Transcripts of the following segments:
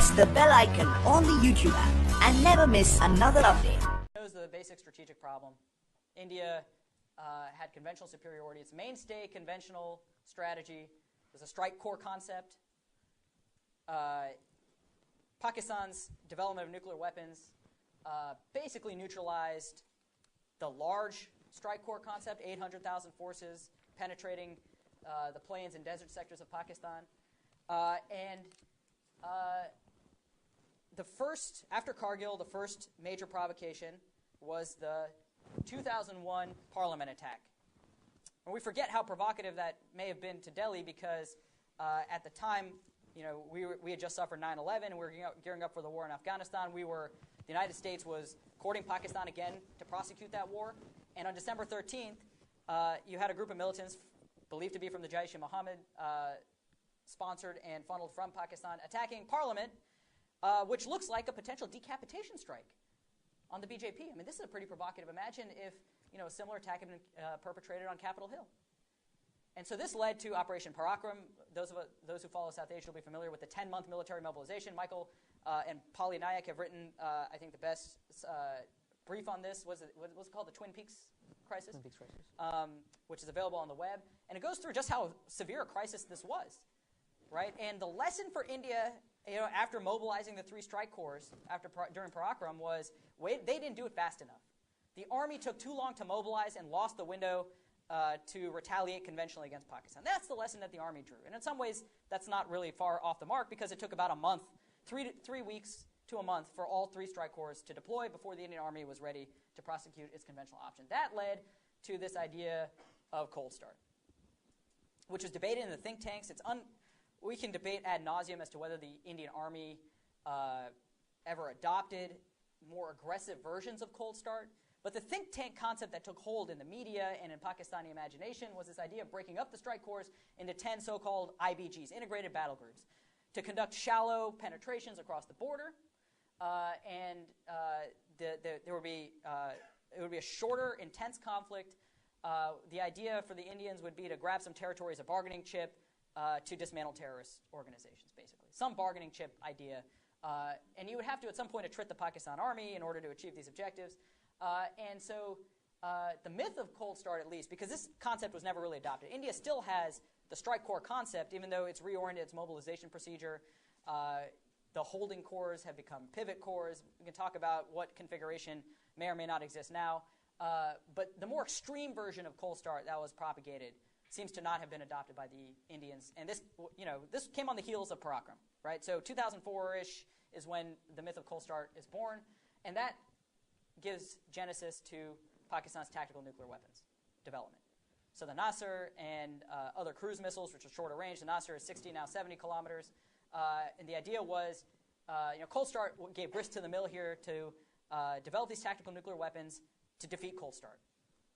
press the bell icon on the YouTube app and never miss another update. Knows the basic strategic problem. India had conventional superiority. Its mainstay conventional strategy was a strike core concept. Pakistan's development of nuclear weapons basically neutralized the large strike core concept, 800,000 forces penetrating the plains and desert sectors of Pakistan. After Kargil, the first major provocation was the 2001 Parliament attack. And we forget how provocative that may have been to Delhi because at the time, we had just suffered 9/11 and we were gearing up for the war in Afghanistan. The United States was courting Pakistan again to prosecute that war. And on December 13th, you had a group of militants believed to be from the Jaish-e-Mohammed, sponsored and funneled from Pakistan, attacking Parliament, which looks like a potential decapitation strike on the BJP. I mean, this is a pretty provocative. Imagine if a similar attack had been perpetrated on Capitol Hill. And so this led to Operation Parakram. Those who follow South Asia will be familiar with the 10-month military mobilization. Michael and Polly Nayak have written, I think, the best brief on this. What's it called? The Twin Peaks Crisis? Twin Peaks Crisis. Which is available on the web. And it goes through just how severe a crisis this was, right? And the lesson for India, after mobilizing the 3 strike corps during Parakram was they didn't do it fast enough. The army took too long to mobilize and lost the window to retaliate conventionally against Pakistan. That's the lesson that the army drew. And in some ways, that's not really far off the mark because it took about a month, 3 weeks to a month for all 3 strike corps to deploy before the Indian army was ready to prosecute its conventional option. That led to this idea of cold start, which was debated in the think tanks. We can debate ad nauseum as to whether the Indian army ever adopted more aggressive versions of cold start. But the think tank concept that took hold in the media and in Pakistani imagination was this idea of breaking up the strike corps into 10 so-called IBGs, integrated battle groups, to conduct shallow penetrations across the border. It would be a shorter, intense conflict. The idea for the Indians would be to grab some territory as a bargaining chip to dismantle terrorist organizations, basically. Some bargaining chip idea. And you would have to, at some point, attrit the Pakistan army in order to achieve these objectives. And so the myth of cold start, at least, because this concept was never really adopted. India still has the strike corps concept, even though it's reoriented its mobilization procedure. The holding corps have become pivot corps. We can talk about what configuration may or may not exist now. But the more extreme version of cold start that was propagated seems to not have been adopted by the Indians. And this came on the heels of Parakram, right? So 2004-ish is when the myth of cold start is born. And that gives genesis to Pakistan's tactical nuclear weapons development. So the Nasr and other cruise missiles, which are shorter range. The Nasr is 60, now 70 kilometers. And the idea was, cold start gave grist to the mill here to develop these tactical nuclear weapons to defeat cold start.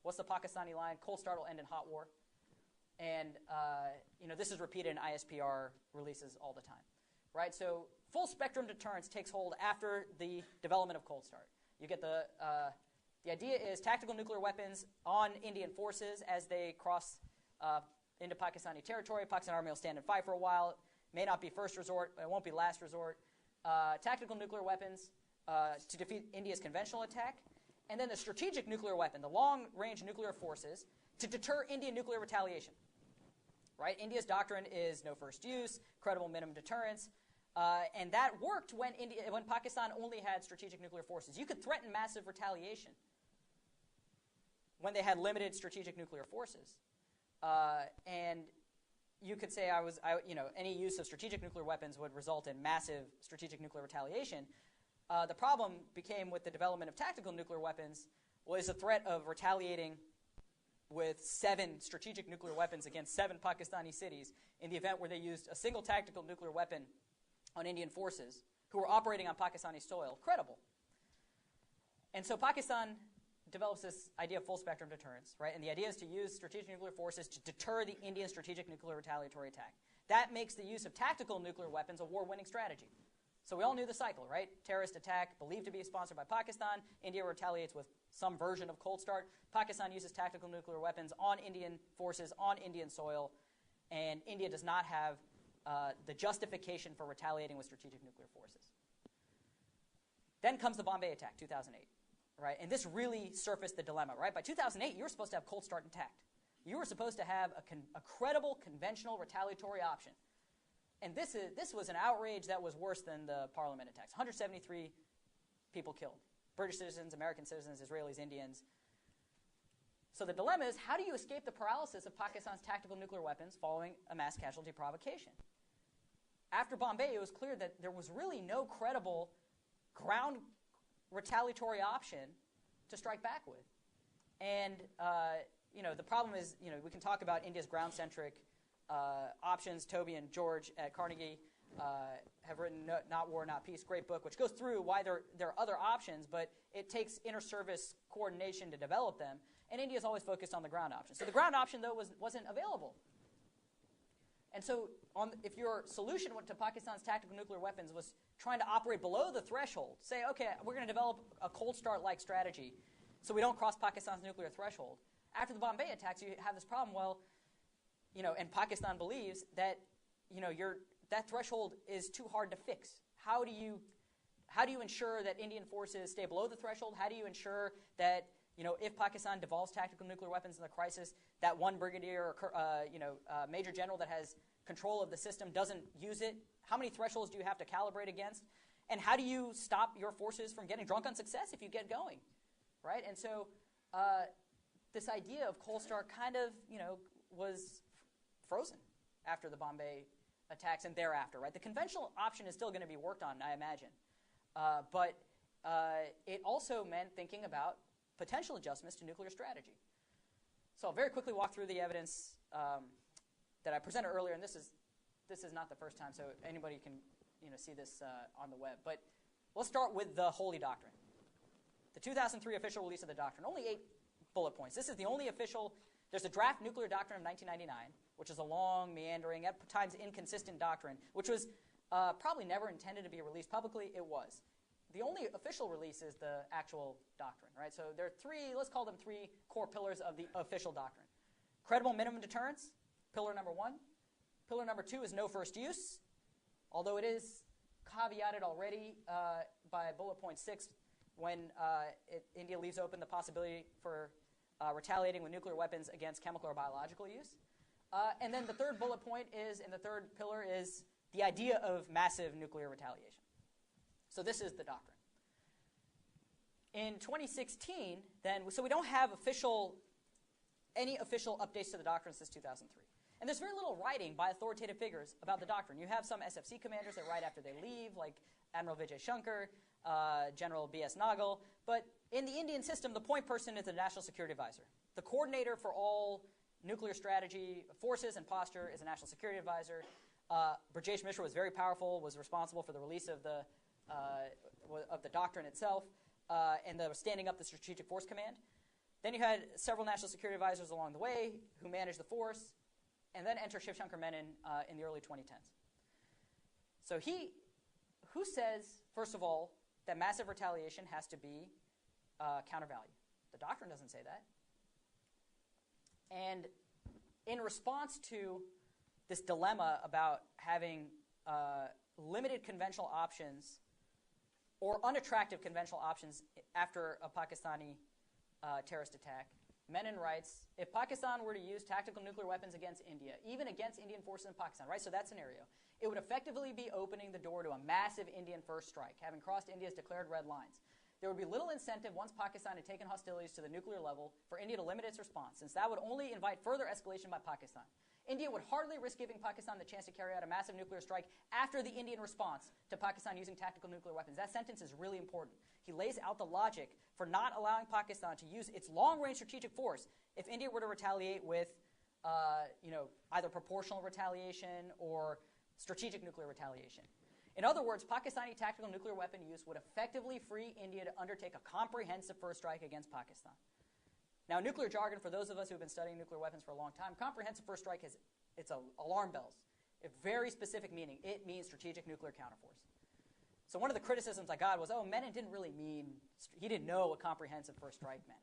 What's the Pakistani line? Cold start will end in hot war. And this is repeated in ISPR releases all the time, right? So full spectrum deterrence takes hold after the development of cold start. You get the idea is tactical nuclear weapons on Indian forces as they cross into Pakistani territory. Pakistan army will stand and fight for a while. May not be first resort, but it won't be last resort. Tactical nuclear weapons to defeat India's conventional attack. And then the strategic nuclear weapon, the long-range nuclear forces, to deter Indian nuclear retaliation. Right? India's doctrine is no first use, credible minimum deterrence. And that worked when Pakistan only had strategic nuclear forces. You could threaten massive retaliation when they had limited strategic nuclear forces. And you could say any use of strategic nuclear weapons would result in massive strategic nuclear retaliation. The problem became with the development of tactical nuclear weapons was the threat of retaliating with 7 strategic nuclear weapons against 7 Pakistani cities in the event where they used a single tactical nuclear weapon on Indian forces who were operating on Pakistani soil, credible. And so Pakistan develops this idea of full spectrum deterrence, right? And the idea is to use strategic nuclear forces to deter the Indian strategic nuclear retaliatory attack. That makes the use of tactical nuclear weapons a war-winning strategy. So we all knew the cycle, right? Terrorist attack believed to be sponsored by Pakistan. India retaliates with some version of cold start. Pakistan uses tactical nuclear weapons on Indian forces, on Indian soil. And India does not have the justification for retaliating with strategic nuclear forces. Then comes the Bombay attack, 2008, right? And this really surfaced the dilemma, right? By 2008, you were supposed to have Cold Start intact. You were supposed to have a credible, conventional retaliatory option. And this was an outrage that was worse than the Parliament attacks. 173 people killed. British citizens, American citizens, Israelis, Indians. So the dilemma is, how do you escape the paralysis of Pakistan's tactical nuclear weapons following a mass casualty provocation? After Bombay, it was clear that there was really no credible ground retaliatory option to strike back with. And the problem is, we can talk about India's ground-centric options. Toby and George at Carnegie have written Not War, Not Peace, great book, which goes through why there are other options, but it takes inter-service coordination to develop them. And India's always focused on the ground option. So the ground option, though, wasn't available. And so if your solution to Pakistan's tactical nuclear weapons was trying to operate below the threshold, say, okay, we're going to develop a Cold Start-like strategy so we don't cross Pakistan's nuclear threshold. After the Bombay attacks, you have this problem, and Pakistan believes that, that threshold is too hard to fix. How do you ensure that Indian forces stay below the threshold? How do you ensure that, if Pakistan devolves tactical nuclear weapons in the crisis, that one brigadier or major general that has control of the system doesn't use it? How many thresholds do you have to calibrate against? And how do you stop your forces from getting drunk on success if you get going, right? And so this idea of Cold Start kind of, was frozen after the Bombay attacks and thereafter, right? The conventional option is still going to be worked on, I imagine. But it also meant thinking about potential adjustments to nuclear strategy. So I'll very quickly walk through the evidence that I presented earlier, and this is not the first time, so anybody can see this on the web. But let's start with the Holy Doctrine. The 2003 official release of the doctrine, only 8 bullet points. This is the only official. There's a draft nuclear doctrine of 1999, which is a long, meandering, at times inconsistent doctrine, which was probably never intended to be released publicly. It was. The only official release is the actual doctrine, right? So there are 3, let's call them 3 core pillars of the official doctrine. Credible minimum deterrence, pillar number 1. Pillar number 2 is no first use, although it is caveated already by bullet point 6 when India leaves open the possibility for retaliating with nuclear weapons against chemical or biological use. And then the third bullet point is, and the third pillar is the idea of massive nuclear retaliation. So this is the doctrine. In 2016, then, so we don't have any official updates to the doctrine since 2003. And there's very little writing by authoritative figures about the doctrine. You have some SFC commanders that write after they leave, like Admiral Vijay Shankar, General B.S. Nagal. But in the Indian system, the point person is the National Security Advisor. The coordinator for all nuclear strategy forces and posture is a National Security Advisor. Brajesh Mishra was very powerful, was responsible for the release of the doctrine itself, and the standing up the Strategic Force Command. Then you had several National Security Advisors along the way who managed the force, and then enter Shiv Shankar Menon in the early 2010s. So who says, first of all, that massive retaliation has to be countervalued? The doctrine doesn't say that. And in response to this dilemma about having limited conventional options or unattractive conventional options after a Pakistani terrorist attack, Menon writes, if Pakistan were to use tactical nuclear weapons against India, even against Indian forces in Pakistan, right, so that scenario, it would effectively be opening the door to a massive Indian first strike, having crossed India's declared red lines. There would be little incentive once Pakistan had taken hostilities to the nuclear level for India to limit its response, since that would only invite further escalation by Pakistan. India would hardly risk giving Pakistan the chance to carry out a massive nuclear strike after the Indian response to Pakistan using tactical nuclear weapons. That sentence is really important. He lays out the logic for not allowing Pakistan to use its long-range strategic force if India were to retaliate with either proportional retaliation or strategic nuclear retaliation. In other words, Pakistani tactical nuclear weapon use would effectively free India to undertake a comprehensive first strike against Pakistan. Now, nuclear jargon, for those of us who have been studying nuclear weapons for a long time, comprehensive first strike it's alarm bells. A very specific meaning. It means strategic nuclear counterforce. So one of the criticisms I got was, Menon didn't really mean, he didn't know what comprehensive first strike meant.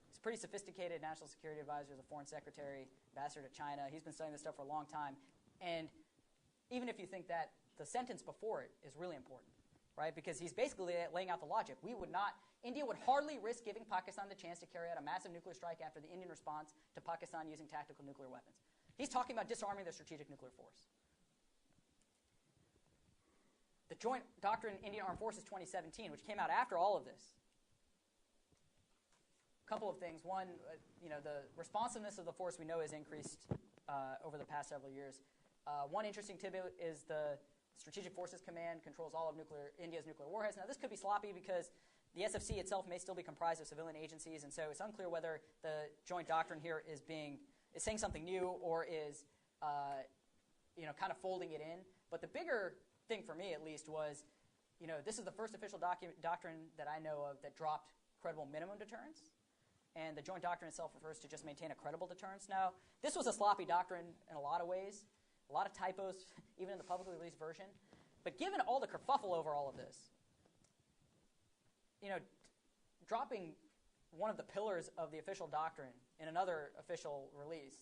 He's a pretty sophisticated national security advisor, he's a foreign secretary, ambassador to China. He's been studying this stuff for a long time. And even if you think that, the sentence before it is really important, right? Because he's basically laying out the logic. India would hardly risk giving Pakistan the chance to carry out a massive nuclear strike after the Indian response to Pakistan using tactical nuclear weapons. He's talking about disarming their strategic nuclear force. The Joint Doctrine Indian Armed Forces 2017, which came out after all of this. A couple of things. One, the responsiveness of the force we know has increased over the past several years. One interesting tidbit is the Strategic Forces Command controls all of India's nuclear warheads. Now, this could be sloppy because the SFC itself may still be comprised of civilian agencies, and so it's unclear whether the joint doctrine here is saying something new or is kind of folding it in. But the bigger thing for me, at least, was this is the first official doctrine that I know of that dropped credible minimum deterrence, and the joint doctrine itself refers to just maintain a credible deterrence. Now, this was a sloppy doctrine in a lot of ways. A lot of typos, even in the publicly released version. But given all the kerfuffle over all of this, dropping one of the pillars of the official doctrine in another official release